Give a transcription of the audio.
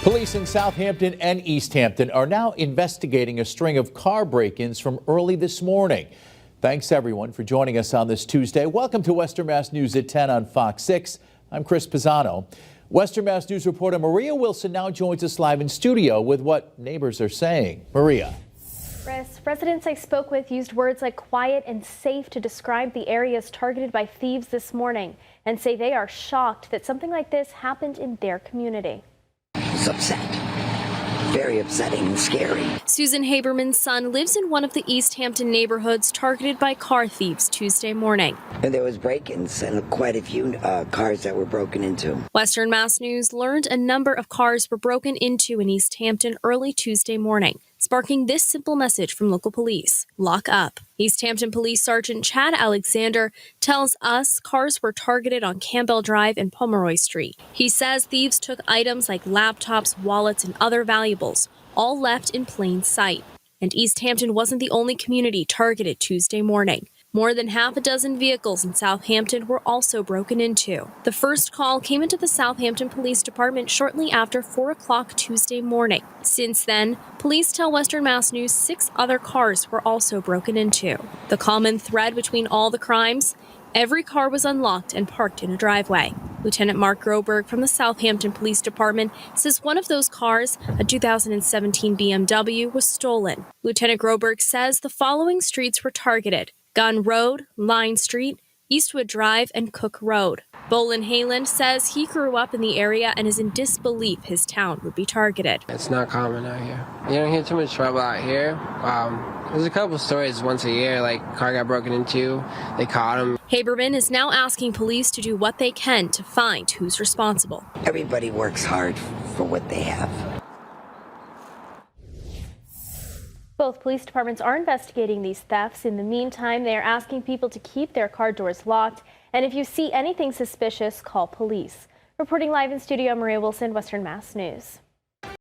Police in Southampton and Easthampton are now investigating a string of car break-ins from early this morning. Thanks everyone for joining us on this Tuesday. Welcome to Western Mass News at 10 on Fox 6. I'm Chris Pisano. Western Mass News reporter Maria Wilson now joins us live in studio with what neighbors are saying. Maria. Chris, residents I spoke with used words like quiet and safe to describe the areas targeted by thieves this morning and say they are shocked that something like this happened in their community. It's upset. Very upsetting and scary. Susan Haberman's son lives in one of the Easthampton neighborhoods targeted by car thieves Tuesday morning. And there was break-ins and quite a few cars that were broken into. Western Mass News learned a number of cars were broken into in Easthampton early Tuesday morning, sparking this simple message from local police: lock up. Easthampton Police Sergeant Chad Alexander tells us cars were targeted on Campbell Drive and Pomeroy Street. He says thieves took items like laptops, wallets, and other valuables, all left in plain sight. And Easthampton wasn't the only community targeted Tuesday morning. More than half a dozen vehicles in Southampton were also broken into. The first call came into the Southampton Police Department shortly after 4 o'clock Tuesday morning. Since then, police tell Western Mass News 6 other cars were also broken into. The common thread between all the crimes: every car was unlocked and parked in a driveway. Lieutenant Mark Groberg from the Southampton Police Department says one of those cars, a 2017 BMW, was stolen. Lieutenant Groberg says the following streets were targeted: Gunn Road, Line Street, Eastwood Drive, and Cook Road. Bolin Hayland says he grew up in the area and is in disbelief his town would be targeted. It's not common out here. You don't hear too much trouble out here. There's a couple stories once a year, like car got broken into, they caught him. Haberman is now asking police to do what they can to find who's responsible. Everybody works hard for what they have. Both police departments are investigating these thefts. In the meantime, they are asking people to keep their car doors locked. And if you see anything suspicious, call police. Reporting live in studio, Maria Wilson, Western Mass News.